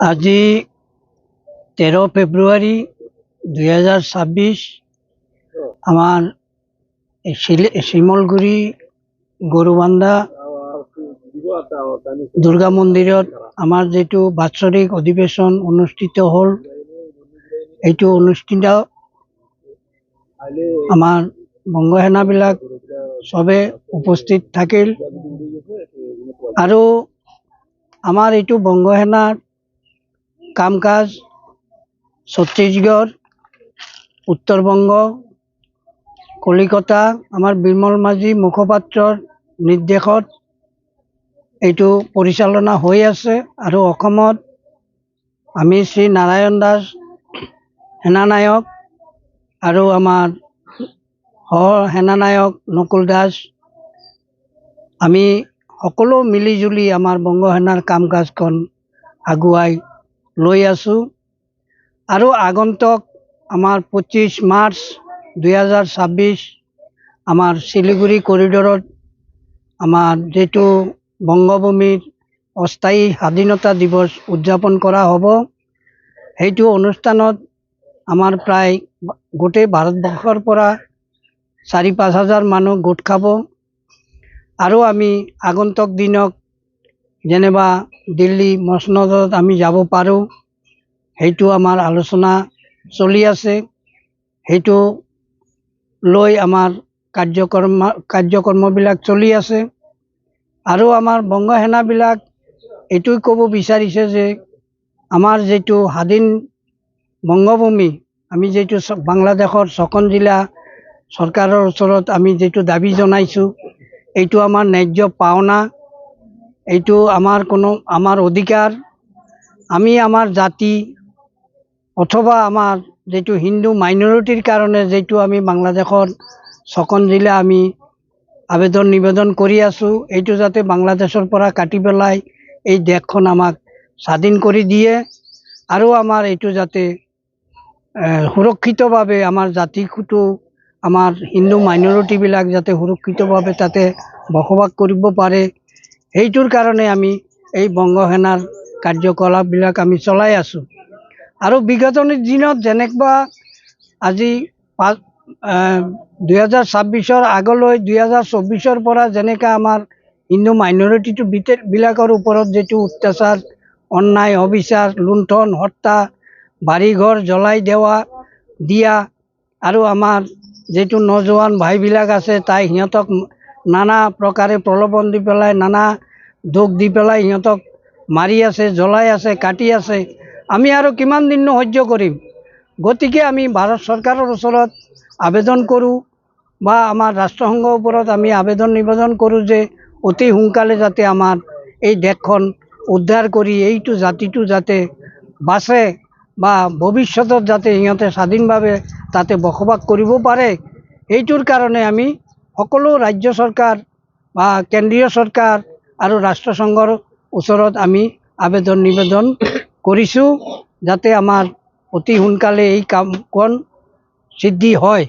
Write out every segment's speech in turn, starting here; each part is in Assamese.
আজি 13 ফেব্রুয়ারি 2026 আমার শিমলগুড়ি গরুবান্ধা দুর্গা মন্দিরত আমার যেটো বাৎসরিক অধিবেশন অনুষ্ঠিত হল। এইটো অনুষ্ঠিত আমার বংগ সেনাবিলাক সবে উপস্থিত থাকিল আৰু আমাৰ এইটো বংগ সেনাৰ কাম কাজ ছত্তিশগড়, উত্তৰবঙ্গ, কলিকতা আমাৰ বিমল মাঝি মুখপাত্ৰৰ নিৰ্দেশত এইটো পৰিচালনা হৈ আছে। আৰু অসমত আমি শ্ৰী নাৰায়ণ দাস সেনানায়ক আৰু আমাৰ সেনানায়ক নকুল দাস আমি সকলো মিলিজুলি আমাৰ বংগ সেনাৰ কাম কাজখন আগুৱাই লৈ আছো। আৰু আগন্তুক আমাৰ 25 মাৰ্চ 2026 আমাৰ শিলিগুড়ি কৰিডৰত আমাৰ যেটো বংগভূমিৰ অস্থায়ী স্বাধীনতা দিৱস উদযাপন কৰা হ'ব। সেইটো অনুষ্ঠানত আমাৰ প্ৰায় গোটেই ভাৰতবৰ্ষৰ পৰা 4-5 হাজাৰ মানুহ গোট খাব। আৰু আমি আগন্তুক দিনক যেনেবা দিল্লী মসনদত আমি যাব পাৰোঁ, সেইটো আমাৰ আলোচনা চলি আছে। সেইটো লৈ আমাৰ কাৰ্যকৰ্মবিলাক চলি আছে। আৰু আমাৰ বংগ সেনাবিলাক এইটোই ক'ব বিচাৰিছে যে আমাৰ যেটো স্বাধীন বংগভূমি, আমি যেটো বাংলাদেশৰ 6খন জিলা চৰকাৰৰ ওচৰত আমি যেটো দাবী জনাইছোঁ, এইটো আমাৰ ন্যায্য পাওনা, এইটো আমাৰ অধিকাৰ। আমি আমাৰ জাতি অথবা আমাৰ যেটো হিন্দু মাইনৰিটিৰ কাৰণে যেটো আমি বাংলাদেশৰ 6খন জিলা আমি আবেদন নিবেদন কৰি আছোঁ, এইটো যাতে বাংলাদেশৰ পৰা কাটি পেলাই এই দেশখন আমাক স্বাধীন কৰি দিয়ে। আৰু আমাৰ এইটো যাতে সুৰক্ষিতভাৱে আমাৰ জাতিটো আমাৰ হিন্দু মাইনৰিটিবিলাক যাতে সুৰক্ষিতভাৱে তাতে বসবাস কৰিব পাৰে, সেইটোৰ কাৰণে আমি এই বংগ সেনাৰ কাৰ্যকলাপবিলাক আমি চলাই আছোঁ। আৰু বিগত দিনত যেনেকুৱা আজি 2026 আগলৈ 2024 পৰা যেনেকৈ আমাৰ হিন্দু মাইনৰিটিটো বিলাকৰ ওপৰত যেটো অত্যাচাৰ, অন্যায়, অবিচাৰ, লুণ্ঠন, হত্যা, বাড়িঘৰ জ্বলাই দিয়া আৰু আমাৰ যেটো নজোৱান ভাইবিলাক আছে তাই সিহঁতক নানা প্ৰকাৰে প্ৰলোভন দি পেলাই নানা দুখ দি পেলাই সিহঁতক মাৰি আছে, জ্বলাই আছে, কাটি আছে। আমি আৰু কিমান দিন সহ্য কৰিম? গতিকে আমি ভাৰত চৰকাৰৰ ওচৰত আবেদন কৰোঁ বা আমাৰ ৰাষ্ট্ৰসংঘৰ ওপৰত আমি আবেদন নিবেদন কৰোঁ যে অতি সোনকালে যাতে আমাৰ এই দেশখন উদ্ধাৰ কৰি এইটো জাতিটো যাতে বাচে বা ভৱিষ্যতত যাতে সিহঁতে স্বাধীনভাৱে তাতে বসবাস কৰিব পাৰে, এইটোৰ কাৰণে আমি সকলো ৰাজ্য চৰকাৰ বা কেন্দ্ৰীয় চৰকাৰ আৰু ৰাষ্ট্ৰসংঘৰ ওচৰত আমি আবেদন নিবেদন কৰিছোঁ যাতে আমাৰ অতি সোনকালে এই কামখন সিদ্ধি হয়।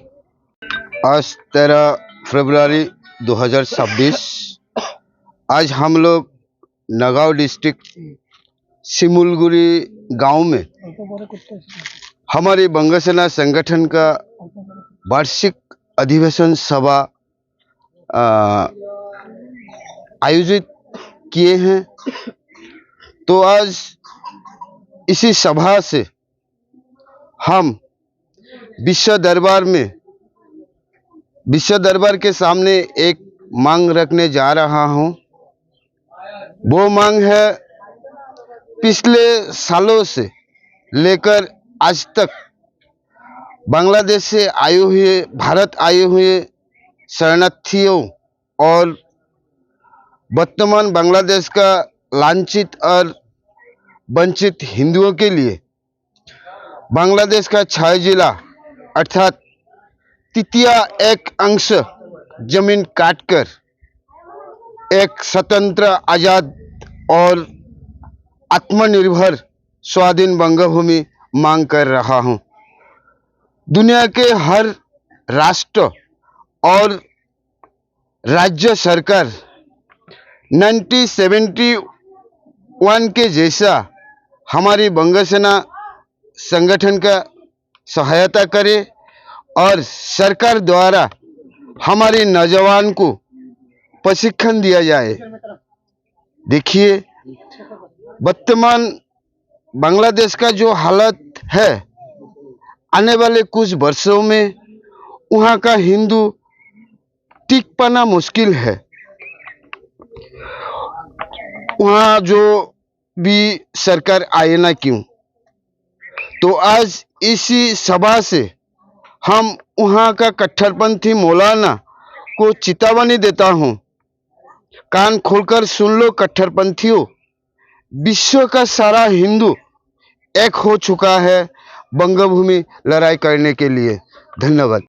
आज 13 फरवरी 2026 आज हम लोग नगांव डिस्ट्रिक्ट शिमलगुड़ी गांव में हमारी बंग सेना संगठन का वार्षिक अधिवेशन सभा आयोजित किए हैं। तो आज इसी सभा से हम विश्व दरबार के सामने एक मांग रखने जा रहा हूं। वो मांग है पिछले सालों से लेकर आज तक बांग्लादेश से भारत आए हुए शरणार्थियों और वर्तमान बांग्लादेश का लांछित और वंचित हिंदुओं के लिए बांग्लादेश का 6 जिला अर्थात तृतीया एक अंश जमीन काटकर एक स्वतंत्र, आजाद और आत्मनिर्भर स्वाधीन बंगभूमि मांग कर रहा हूं। दुनिया के हर राष्ट्र और राज्य सरकार 1971 के जैसा हमारी बंग सेना संगठन का सहायता करे और सरकार द्वारा हमारे नौजवान को प्रशिक्षण दिया जाए। देखिए, वर्तमान बांग्लादेश का जो हालत है, आने वाले कुछ वर्षों में वहाँ का हिंदू टिक पाना मुश्किल है। वहाँ जो भी सरकार आए ना क्यों, तो आज इसी सभा से हम वहाँ का कट्टरपंथी मौलाना को चेतावनी देता हूँ, कान खोलकर सुन लो कट्टरपंथियों, विश्व का सारा हिंदू एक हो चुका है बंगभूमि लड़ाई करने के लिए। धन्यवाद।